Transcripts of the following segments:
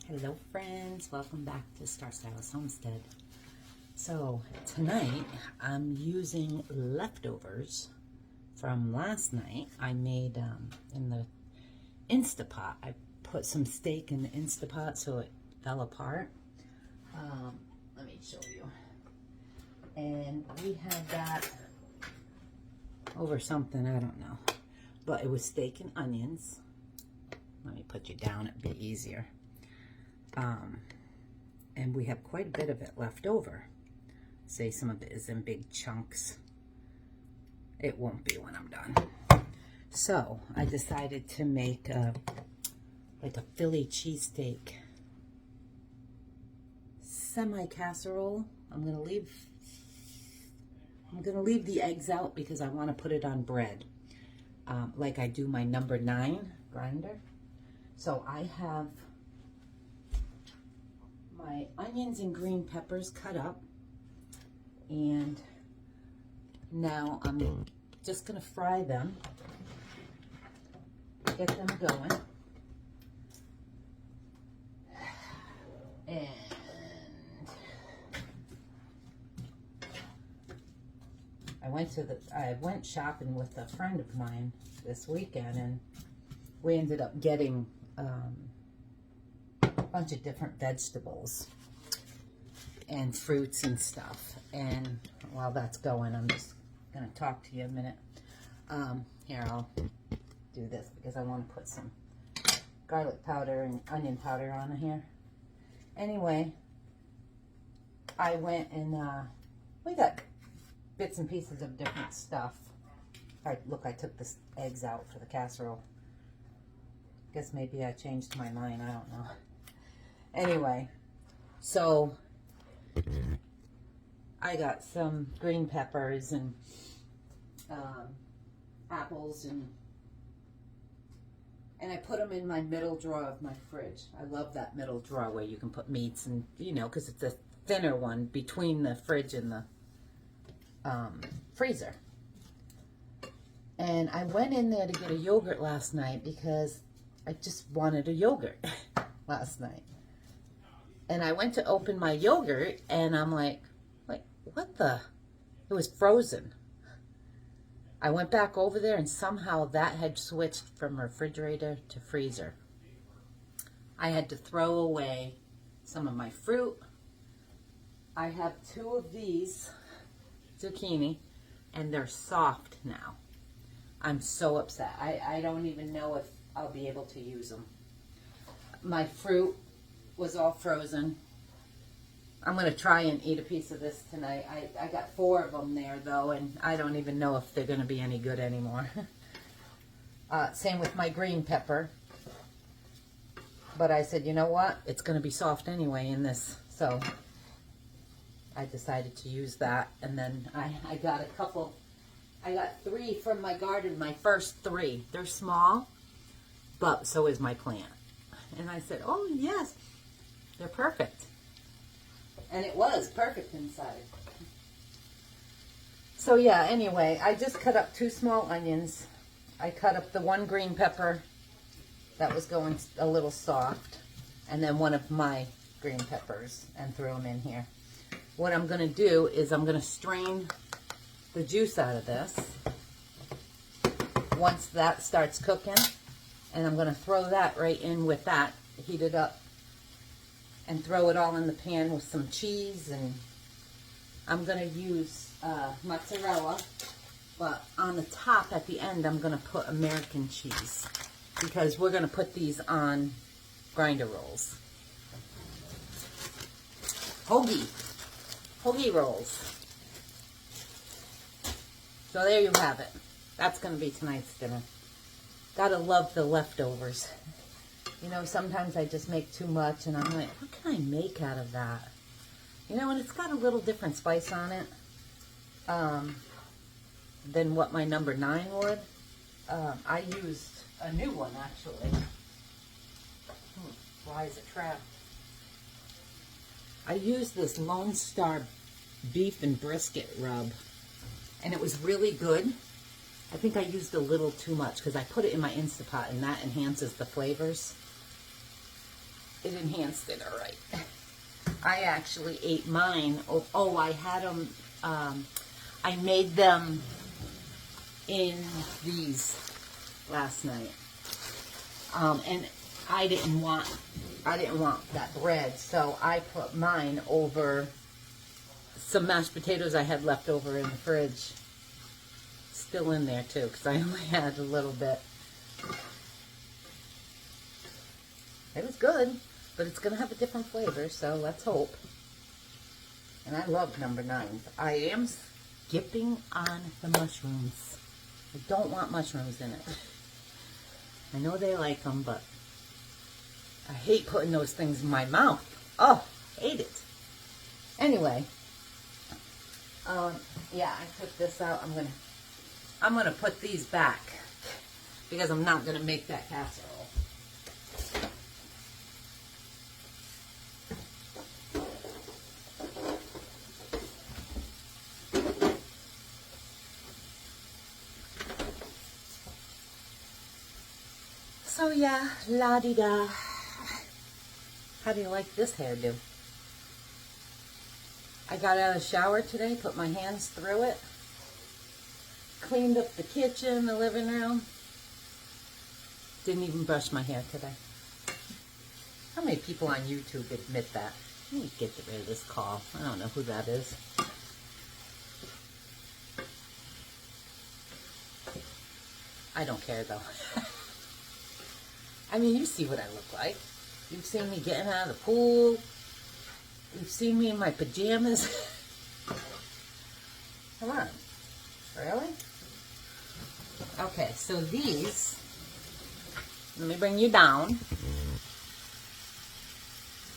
Hello friends, welcome back to Star Stylist Homestead. So tonight I'm using leftovers from last night. I made in the Instapot. I put some steak in the Instapot so it fell apart. Let me show you. And we had that over something, I don't know. But it was steak and onions. Let me put you down, it'd be easier. And we have quite a bit of it left over. Say some of it is in big chunks. It won't be when I'm done. So I decided to make like a Philly cheesesteak semi-casserole. I'm gonna leave the eggs out because I want to put it on bread, like I do my number 9 grinder. So I have my onions and green peppers cut up, and now I'm just gonna fry them, get them going, and I went shopping with a friend of mine this weekend, and we ended up getting bunch of different vegetables and fruits and stuff. And while that's going, I'm just gonna talk to you a minute. Here, I'll do this because I want to put some garlic powder and onion powder on here. Anyway, I went and we got bits and pieces of different stuff. Look, I took the eggs out for the casserole. Guess maybe I changed my mind, I don't know. Anyway, so I got some green peppers and apples, and I put them in my middle drawer of my fridge. I love that middle drawer where you can put meats, and you know, because it's a thinner one between the fridge and the freezer. And I went in there to get a yogurt last night because I just wanted a yogurt last night. And I went to open my yogurt, and I'm like, what the? It was frozen. I went back over there, and somehow that had switched from refrigerator to freezer. I had to throw away some of my fruit. I have 2 of these zucchini, and they're soft now. I'm so upset. I don't even know if I'll be able to use them. My fruit was all frozen. I'm going to try and eat a piece of this tonight. I got 4 of them there, though, and I don't even know if they're going to be any good anymore. Same with my green pepper. But I said, you know what? It's going to be soft anyway in this. So I decided to use that. And then I got a couple. I got 3 from my garden, my first 3. They're small, but so is my plant. And I said, oh, yes. They're perfect. And it was perfect inside. So yeah, anyway, I just cut up 2 small onions. I cut up the 1 green pepper that was going a little soft, and then 1 of my green peppers, and threw them in here. What I'm going to do is I'm going to strain the juice out of this once that starts cooking, and I'm going to throw that right in with that, heat it up, and throw it all in the pan with some cheese. And I'm going to use mozzarella, but on the top at the end I'm going to put American cheese because we're going to put these on grinder rolls. Hoagie rolls. So there you have it. That's going to be tonight's dinner. Gotta love the leftovers. You know, sometimes I just make too much, and I'm like, what can I make out of that? You know, and it's got a little different spice on it than what my number 9 would. I used a new one, actually. Why is it trapped? I used this Lone Star beef and brisket rub, and it was really good. I think I used a little too much because I put it in my Instapot, and that enhances the flavors. it enhanced it all right. I actually ate mine. Oh, I had them, I made them in these last night. And I didn't want that bread, so I put mine over some mashed potatoes I had left over in the fridge. Still in there too, because I only had a little bit. It was good, but it's going to have a different flavor, so let's hope. And I love number 9. I am skipping on the mushrooms. I don't want mushrooms in it. I know they like them, but I hate putting those things in my mouth. Oh, hate it. Anyway, yeah, I took this out. I'm gonna put these back because I'm not gonna make that casserole. So yeah, la-di-da. How do you like this hairdo? I got out of the shower today, put my hands through it, cleaned up the kitchen, the living room. Didn't even brush my hair today. How many people on YouTube admit that? Let me get rid of this call. I don't know who that is. I don't care though. I mean, you see what I look like. You've seen me getting out of the pool. You've seen me in my pajamas. Come on. Really? Okay, so these, let me bring you down,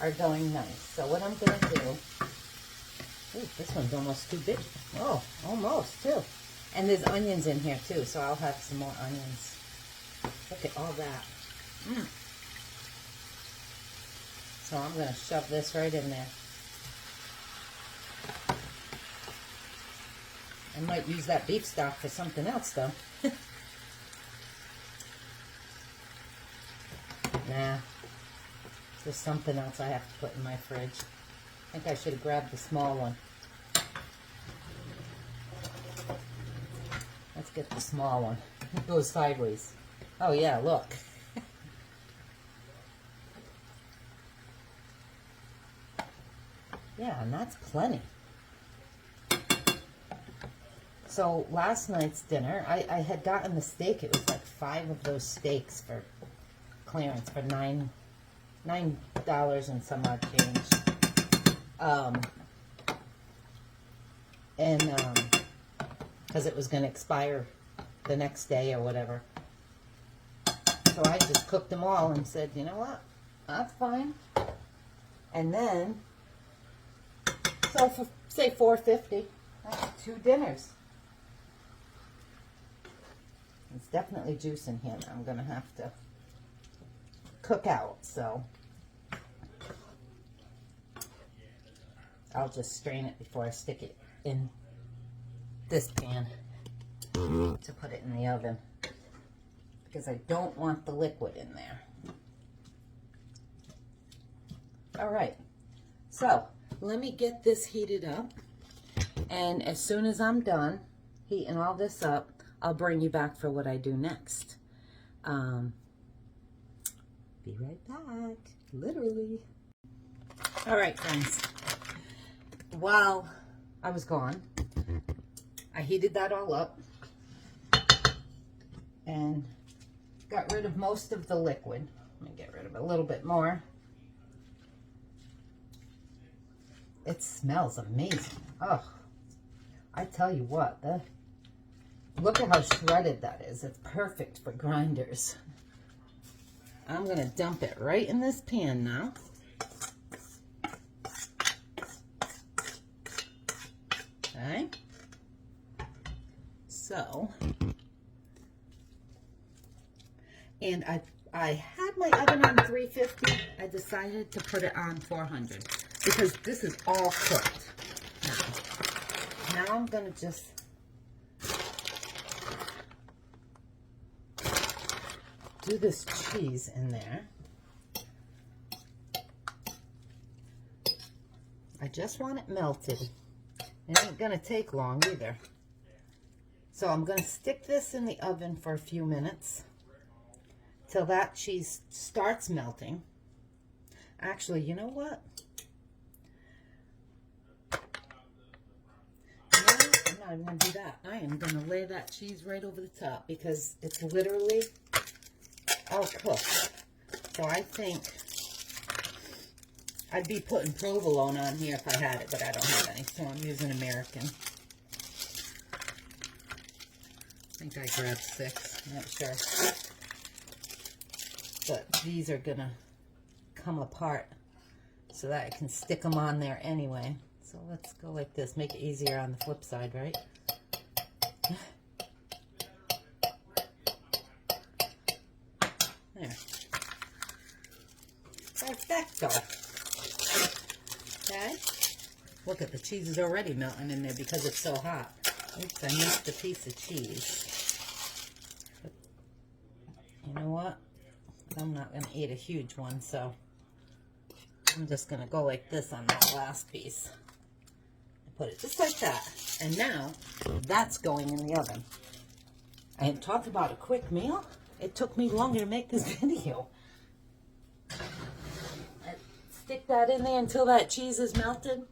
are going nice. So what I'm going to do, ooh, this one's almost too big. Oh, almost too. And there's onions in here too, so I'll have some more onions. Look at all that. So I'm going to shove this right in there. I might use that beef stock for something else though. Nah. There's something else I have to put in my fridge. I think I should have grabbed the small one. Let's get the small one. It goes sideways. Oh yeah, look. Yeah, and that's plenty. So last night's dinner, I had gotten the steak. It was like 5 of those steaks for clearance for $9 and some odd change. Because it was going to expire the next day or whatever. So I just cooked them all and said, you know what, that's fine. And then, so for say $4.50, I had 2 dinners. It's definitely juice in here that I'm going to have to cook out, so I'll just strain it before I stick it in this pan to put it in the oven because I don't want the liquid in there. All right, so let me get this heated up, and as soon as I'm done heating all this up, I'll bring you back for what I do next. Be right back, literally. All right, friends. While I was gone, I heated that all up and got rid of most of the liquid. Let me get rid of a little bit more. It smells amazing. Oh, I tell you what, look at how shredded that is. It's perfect for grinders. I'm going to dump it right in this pan now. Okay. So, and I had my oven on 350. I decided to put it on 400 because this is all cooked now. Now I'm going to just do this cheese in there. I just want it melted. It ain't gonna take long either. So I'm gonna stick this in the oven for a few minutes till that cheese starts melting. Actually, you know what? I'm not even gonna do that. I am gonna lay that cheese right over the top because it's literally all cooked. So I think I'd be putting provolone on here if I had it, but I don't have any, so I'm using American. I think I grabbed 6, I'm not sure. But these are gonna come apart so that I can stick them on there anyway. So let's go like this, make it easier on the flip side, right? There. Perfecto. Okay. Look at the cheese is already melting in there because it's so hot. Oops, I missed a piece of cheese. But you know what? I'm not going to eat a huge one, so I'm just going to go like this on that last piece. Put it just like that. And now, that's going in the oven. I had talked about a quick meal. It took me longer to make this video. Stick that in there until that cheese is melted.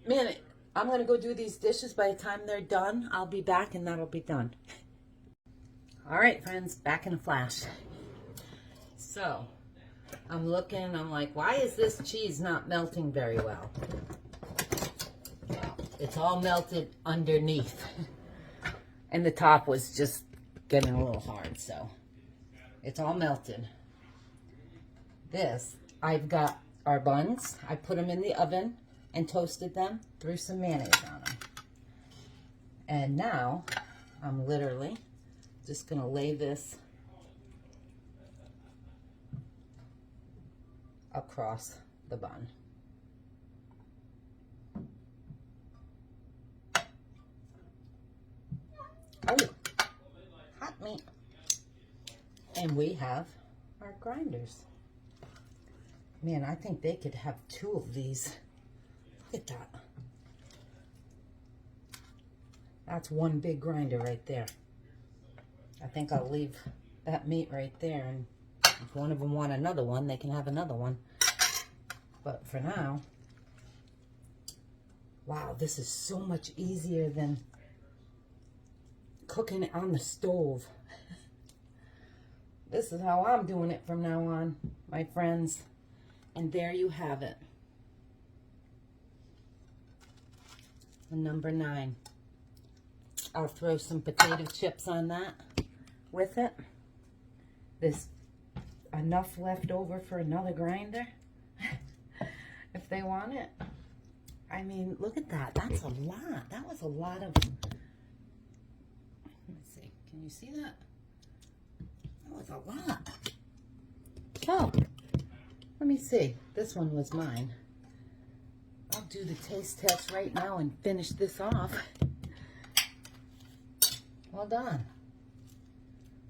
Man, I'm going to go do these dishes. By the time they're done, I'll be back and that'll be done. All right, friends, back in a flash. So, I'm looking, I'm like, why is this cheese not melting very well? Well, it's all melted underneath. And the top was just getting a little hard, so it's all melted. This, I've got our buns. I put them in the oven and toasted them, threw some mayonnaise on them. And now, I'm literally just going to lay this across the bun. Oh, hot meat. And we have our grinders. Man, I think they could have 2 of these. Look at that. That's one big grinder right there. I think I'll leave that meat right there, and if one of them want another one, they can have another one. But for now, wow, this is so much easier than cooking it on the stove. This is how I'm doing it from now on, my friends. And there you have it. And number 9. I'll throw some potato chips on that with it. There's enough left over for another grinder if they want it. I mean, look at that. That's a lot. That was a lot of... Let's see. Can you see that? That was a lot. So, let me see. This one was mine. I'll do the taste test right now and finish this off. Well done.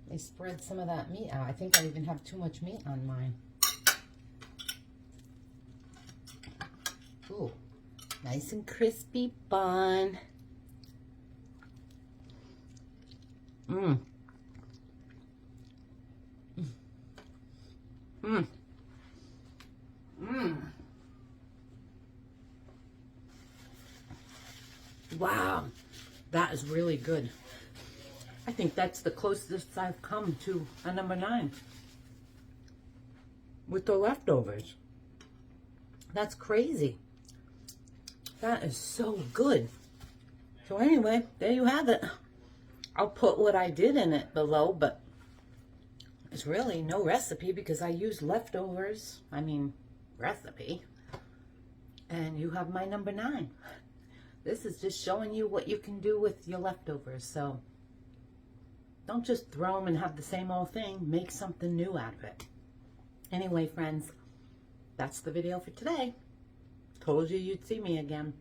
They spread some of that meat out. I think I even have too much meat on mine. Ooh, nice and crispy bun. Wow, that is really good. I think that's the closest I've come to a number 9 with the leftovers. That's crazy. That is so good. So anyway, there you have it. I'll put what I did in it below, but it's really no recipe because I used leftovers. I mean, recipe. And you have my number 9. This is just showing you what you can do with your leftovers. So don't just throw them and have the same old thing. Make something new out of it. Anyway, friends, that's the video for today. Told you you'd see me again.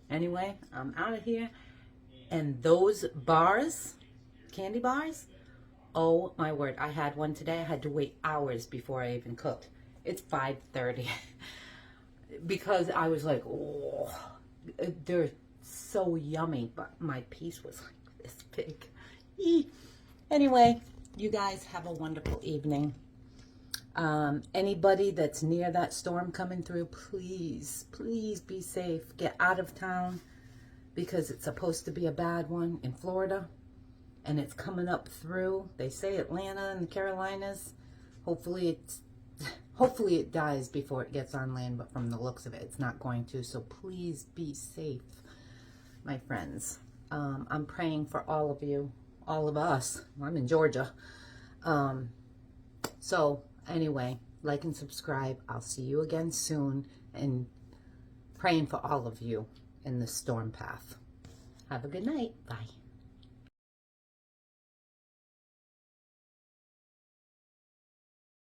Anyway, I'm out of here. And those bars, candy bars, oh my word, I had one today. I had to wait hours before I even cooked. It's 5:30. because I was like, oh, they're so yummy, but my piece was like this big. Eee. Anyway, you guys have a wonderful evening. Anybody that's near that storm coming through, please, please be safe. Get out of town because it's supposed to be a bad one in Florida and it's coming up through. They say Atlanta and the Carolinas. Hopefully it dies before it gets on land, but from the looks of it, it's not going to. So please be safe, my friends. I'm praying for all of you, all of us. I'm in Georgia. So anyway, like and subscribe. I'll see you again soon, and praying for all of you in the storm path. Have a good night. Bye.